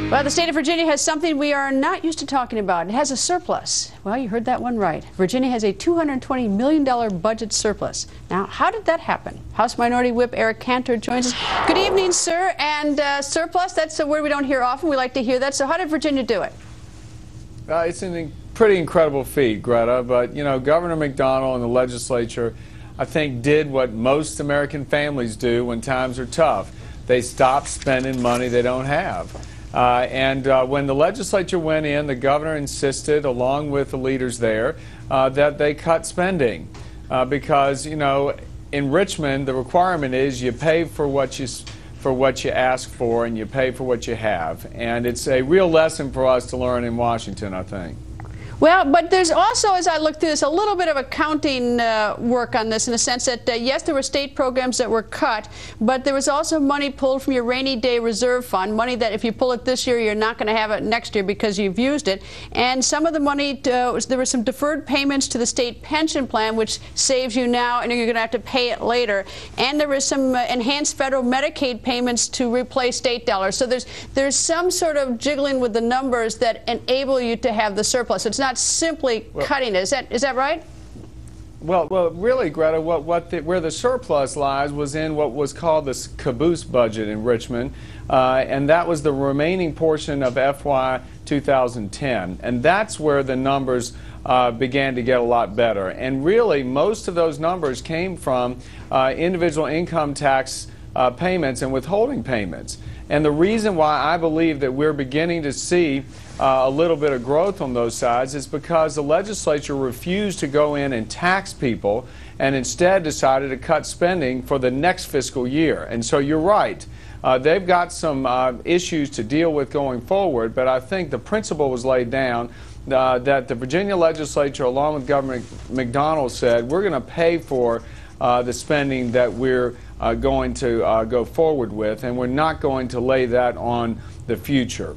Well, the state of Virginia has something we are not used to talking about. It has a surplus. Well, you heard that one right. Virginia has a $220 million budget surplus. Now, how did that happen? House Minority Whip Eric Cantor joins us. Good evening, sir. And surplus, that's a word we don't hear often. We like to hear that. So how did Virginia do it? It's a pretty incredible feat, Greta. But, you know, Governor McDonnell and the legislature, I think, did what most American families do when times are tough. They stop spending money they don't have. When the legislature went in, the governor insisted, along with the leaders there, that they cut spending because, you know, in Richmond, the requirement is you pay for what you ask for and you pay for what you have. And it's a real lesson for us to learn in Washington, I think. Well, but there's also, as I look through this, a little bit of accounting work on this in the sense that, yes, there were state programs that were cut, but there was also money pulled from your rainy day reserve fund, money that if you pull it this year, you're not going to have it next year because you've used it. And some of the money, there were some deferred payments to the state pension plan, which saves you now, and you're going to have to pay it later. And there was some enhanced federal Medicaid payments to replace state dollars. So there's some sort of jiggling with the numbers that enable you to have the surplus. It's not simply cutting it. Is that right? Well, really, Greta, where the surplus lies was in what was called the caboose budget in Richmond, and that was the remaining portion of FY 2010, and that's where the numbers began to get a lot better. And really, most of those numbers came from individual income tax payments and withholding payments. And the reason why I believe that we're beginning to see a little bit of growth on those sides is because the legislature refused to go in and tax people and instead decided to cut spending for the next fiscal year. And so you're right. They've got some issues to deal with going forward, but I think the principle was laid down that the Virginia legislature, along with Governor McDonnell, said we're going to pay for the spending that we're going to go forward with, and we're not going to lay that on the future.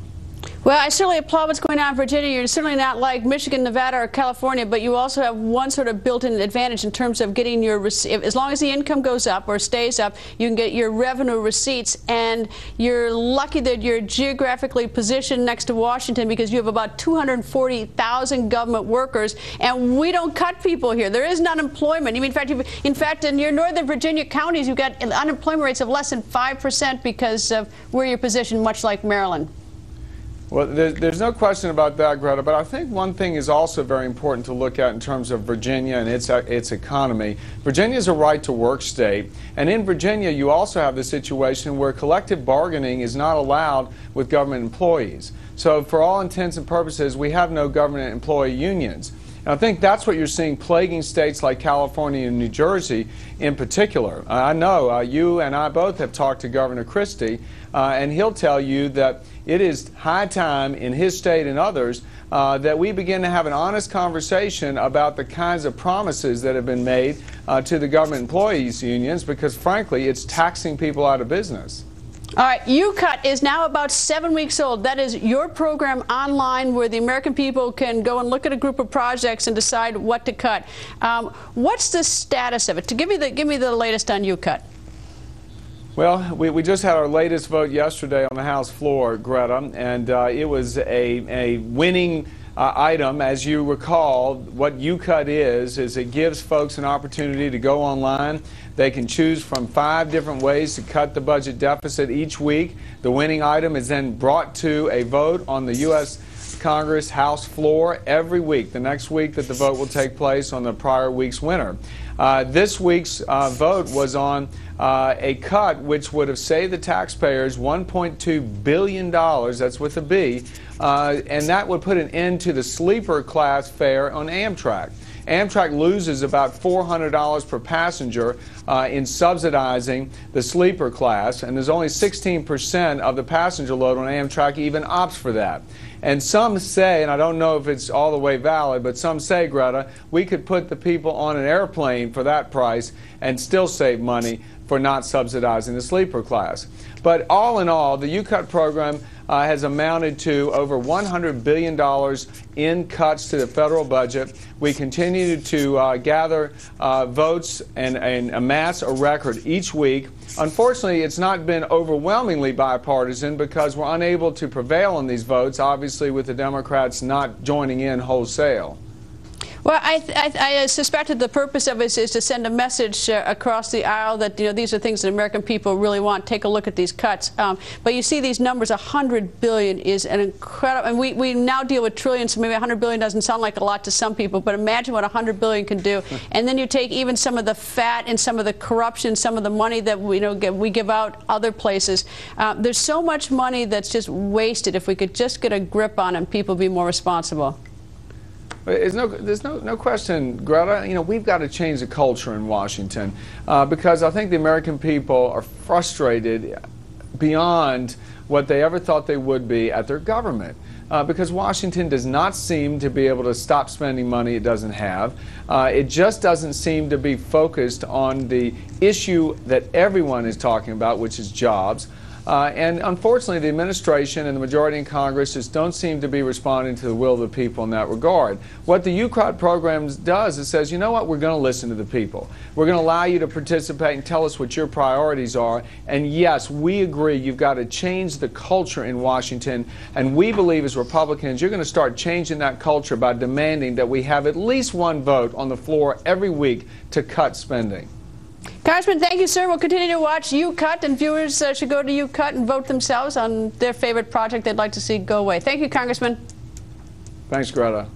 Well, I certainly applaud what's going on in Virginia. You're certainly not like Michigan, Nevada, or California, but you also have one sort of built-in advantage in terms of getting your, as long as the income goes up or stays up, you can get your revenue receipts, and you're lucky that you're geographically positioned next to Washington because you have about 240,000 government workers, and we don't cut people here. There is unemployment. In fact, in your northern Virginia counties, you've got unemployment rates of less than 5% because of where you're positioned, much like Maryland. Well, there's no question about that, Greta, but I think one thing is also very important to look at in terms of Virginia and its economy. Virginia is a right-to-work state, and in Virginia you also have the situation where collective bargaining is not allowed with government employees. So for all intents and purposes, we have no government employee unions. And I think that's what you're seeing plaguing states like California and New Jersey in particular. I know you and I both have talked to Governor Christie, and he'll tell you that it is high time in his state and others that we begin to have an honest conversation about the kinds of promises that have been made to the government employees unions, because frankly it's taxing people out of business. All right, YouCut is now about 7 weeks old. That is your program online where the American people can go and look at a group of projects and decide what to cut. What's the status of it? Give me the latest on YouCut. Well, we just had our latest vote yesterday on the House floor, Greta, and it was a winning item. As you recall, what YouCut is it gives folks an opportunity to go online. They can choose from 5 different ways to cut the budget deficit each week. The winning item is then brought to a vote on the U.S. Congress House floor every week, the next week that the vote will take place on the prior week's winner. This week's vote was on a cut which would have saved the taxpayers $1.2 billion, that's with a B, and that would put an end to the sleeper class fare on Amtrak. Amtrak loses about $400 per passenger in subsidizing the sleeper class, and there's only 16% of the passenger load on Amtrak even opts for that. And some say, and I don't know if it's all the way valid, but some say, Greta, we could put the people on an airplane for that price and still save money for not subsidizing the sleeper class. But all in all, the YouCut program has amounted to over $100 billion in cuts to the federal budget. We continue to gather votes and amass a record each week. Unfortunately, it's not been overwhelmingly bipartisan because we're unable to prevail on these votes, obviously with the Democrats not joining in wholesale. Well, I suspect that the purpose of it is to send a message across the aisle that these are things that American people really want. Take a look at these cuts. But you see these numbers, $100 billion is an incredible, and we now deal with trillions, so maybe $100 billion doesn't sound like a lot to some people, but imagine what $100 billion can do. And then you take even some of the fat and some of the corruption, some of the money that we give out other places. There's so much money that's just wasted. If we could just get a grip on it, and people be more responsible. There's no question, Greta, we've got to change the culture in Washington because I think the American people are frustrated beyond what they ever thought they would be at their government. Because Washington does not seem to be able to stop spending money it doesn't have. It just doesn't seem to be focused on the issue that everyone is talking about, which is jobs. And unfortunately, the administration and the majority in Congress just don't seem to be responding to the will of the people in that regard. What the YouCut program does is says, you know what, we're going to listen to the people. We're going to allow you to participate and tell us what your priorities are. And yes, we agree you've got to change the culture in Washington. And we believe as Republicans, you're going to start changing that culture by demanding that we have at least one vote on the floor every week to cut spending. Congressman, thank you, sir. We'll continue to watch YouCut, and viewers should go to YouCut and vote themselves on their favorite project they'd like to see go away. Thank you, Congressman. Thanks, Greta.